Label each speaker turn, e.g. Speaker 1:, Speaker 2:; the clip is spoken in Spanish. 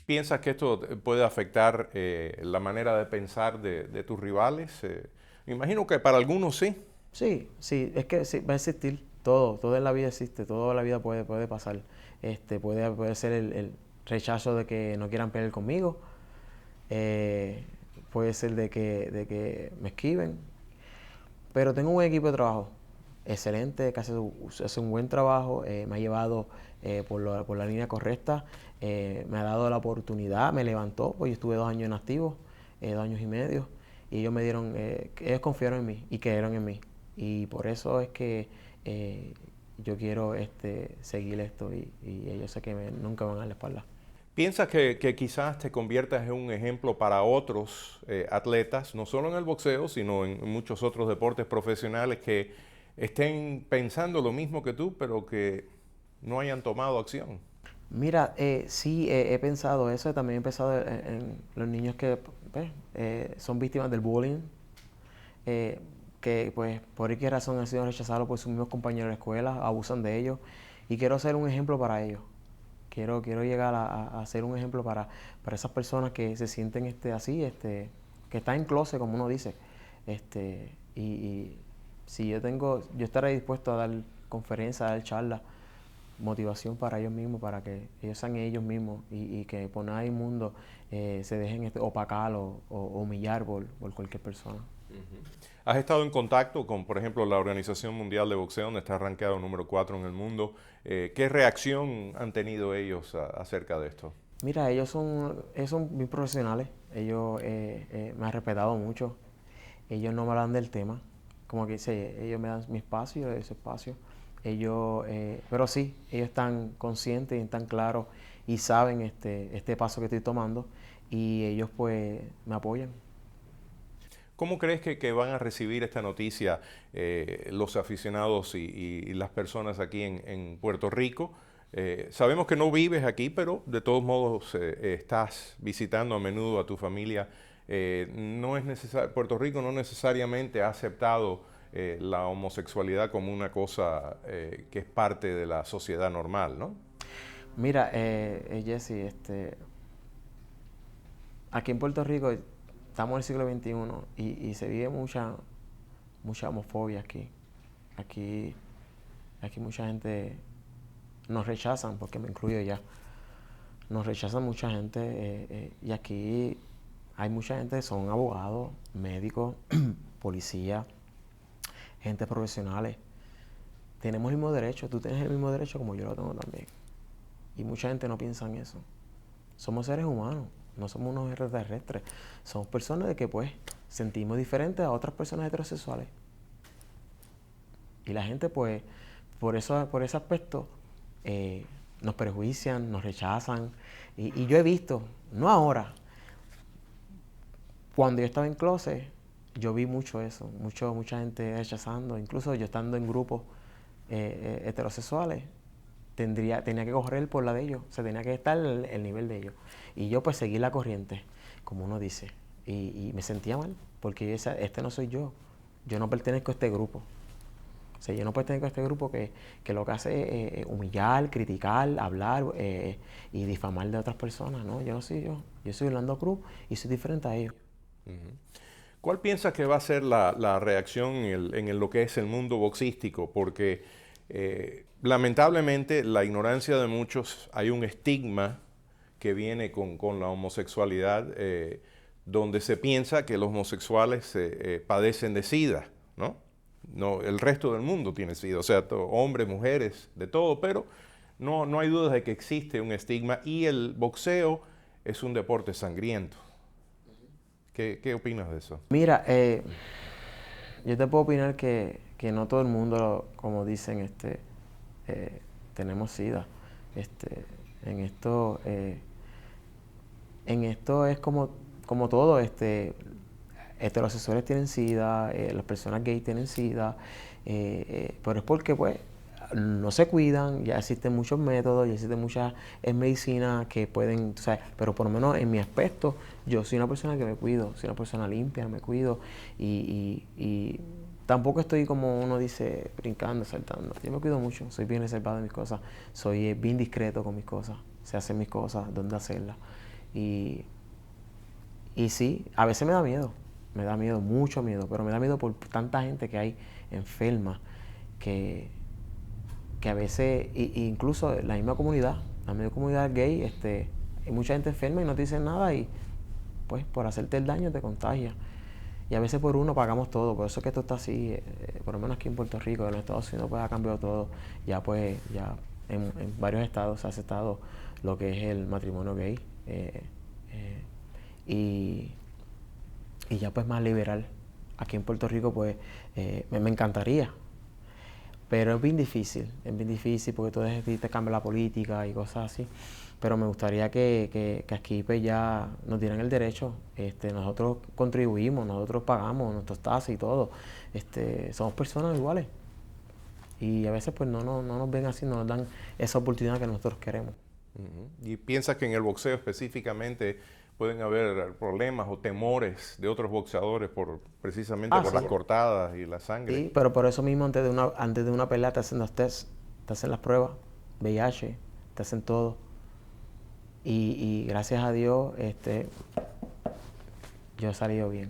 Speaker 1: ¿Piensas que esto puede afectar la manera de pensar de tus rivales? Me imagino que para algunos sí.
Speaker 2: Sí, sí, es que sí, va a existir todo en la vida existe, todo en la vida puede pasar. Puede ser el rechazo de que no quieran pelear conmigo, eh, puede ser de que me esquiven, pero tengo un buen equipo de trabajo, excelente, que hace un buen trabajo, me ha llevado por la línea correcta, me ha dado la oportunidad, me levantó, pues yo estuve 2 años en activo, 2 años y medio, y ellos me dieron, ellos confiaron en mí y creyeron en mí. Y por eso es que yo quiero seguir esto y ellos sé que nunca me van a dar la espalda.
Speaker 1: ¿Piensas que quizás te conviertas en un ejemplo para otros atletas, no solo en el boxeo, sino en muchos otros deportes profesionales que estén pensando lo mismo que tú, pero que no hayan tomado acción?
Speaker 2: Mira, sí, he pensado eso, también he pensado en los niños que pues, son víctimas del bullying, eh, que pues por qué razón han sido rechazados por sus mismos compañeros de la escuela, abusan de ellos, y quiero ser un ejemplo para ellos. Quiero llegar a ser un ejemplo para esas personas que se sienten así, que están en closet, como uno dice. Y si yo estaré dispuesto a dar conferencias, a dar charlas, motivación para ellos mismos, para que ellos sean ellos mismos y que por nada del mundo se dejen opacar o humillar por cualquier persona.
Speaker 1: ¿Has estado en contacto con, por ejemplo, la Organización Mundial de Boxeo, donde está rankeado número 4 en el mundo? ¿Qué reacción han tenido ellos acerca de esto?
Speaker 2: Mira, ellos son muy profesionales, ellos me han respetado mucho, ellos no me hablan del tema, como que dice, ellos me dan mi espacio, yo les doy su espacio, pero sí, ellos están conscientes y están claros y saben este paso que estoy tomando y ellos pues me apoyan.
Speaker 1: ¿Cómo crees que van a recibir esta noticia los aficionados y las personas aquí en Puerto Rico? Sabemos que no vives aquí, pero de todos modos estás visitando a menudo a tu familia. No es Puerto Rico no necesariamente ha aceptado la homosexualidad como una cosa que es parte de la sociedad normal, ¿no?
Speaker 2: Mira, Jesse, aquí en Puerto Rico estamos en el siglo XXI y se vive mucha homofobia aquí. Aquí, aquí mucha gente nos rechazan, porque me incluyo ya. Nos rechazan mucha gente y aquí hay mucha gente que son abogados, médicos, policías, gente profesionales. Tenemos el mismo derecho, tú tienes el mismo derecho como yo lo tengo también. Y mucha gente no piensa en eso. Somos seres humanos, no somos unos extraterrestres. Somos personas de que pues sentimos diferentes a otras personas heterosexuales. Y la gente pues por ese aspecto eh, nos prejuician, nos rechazan. Y yo he visto, no ahora, cuando yo estaba en closet, yo vi mucho eso, mucha gente rechazando, incluso yo estando en grupos heterosexuales, tenía que correr por la de ellos, o sea, tenía que estar el nivel de ellos. Y yo pues seguí la corriente, como uno dice, y me sentía mal, porque yo decía, no soy yo no pertenezco a este grupo. O sea, yo no pertenezco a este grupo que lo que hace es humillar, criticar, hablar y difamar de otras personas. No, yo no soy yo. Yo soy Orlando Cruz y soy diferente a ellos.
Speaker 1: Ujú. ¿Cuál piensas que va a ser la reacción lo que es el mundo boxístico? Porque lamentablemente la ignorancia de muchos, hay un estigma que viene con la homosexualidad, donde se piensa que los homosexuales padecen de SIDA, ¿no? No, el resto del mundo tiene SIDA, o sea, hombres, mujeres, de todo, pero no hay dudas de que existe un estigma y el boxeo es un deporte sangriento. ¿Qué opinas de eso?
Speaker 2: Mira, yo te puedo opinar que no todo el mundo, como dicen, tenemos SIDA. Este, en esto, eh, en esto es como todo, heterosexuales tienen SIDA, las personas gays tienen SIDA, pero es porque pues no se cuidan, ya existen muchos métodos, ya existen muchas medicinas que pueden, o sea, pero por lo menos en mi aspecto, yo soy una persona que me cuido, soy una persona limpia, me cuido y tampoco estoy como uno dice, brincando, saltando. Yo me cuido mucho, soy bien reservado en mis cosas, soy bien discreto con mis cosas, sé hacer mis cosas, dónde hacerlas. Y, y sí, a veces me da miedo, mucho miedo, pero me da miedo por tanta gente que hay enferma, que, que a veces, incluso la misma comunidad gay, hay mucha gente enferma y no te dicen nada y pues por hacerte el daño te contagia. Y a veces por uno pagamos todo, por eso es que esto está así, por lo menos aquí en Puerto Rico, en los Estados Unidos pues ha cambiado todo. Ya pues, ya en varios estados se ha aceptado lo que es el matrimonio gay. Eh, y, y ya pues más liberal. Aquí en Puerto Rico pues me encantaría, pero es bien difícil porque todo te cambia la política y cosas así. Pero me gustaría que aquí pues ya nos dieran el derecho. Nosotros contribuimos, nosotros pagamos nuestras tasas y todo. Somos personas iguales. Y a veces pues no nos ven así, no nos dan esa oportunidad que nosotros queremos.
Speaker 1: ¿Y piensas que en el boxeo específicamente pueden haber problemas o temores de otros boxeadores precisamente
Speaker 2: Ah,
Speaker 1: por
Speaker 2: sí.
Speaker 1: las cortadas y la sangre?
Speaker 2: Sí, pero por eso mismo antes de una pelea te hacen los tests, te hacen las pruebas, VIH, te hacen todo. Y gracias a Dios, yo he salido bien.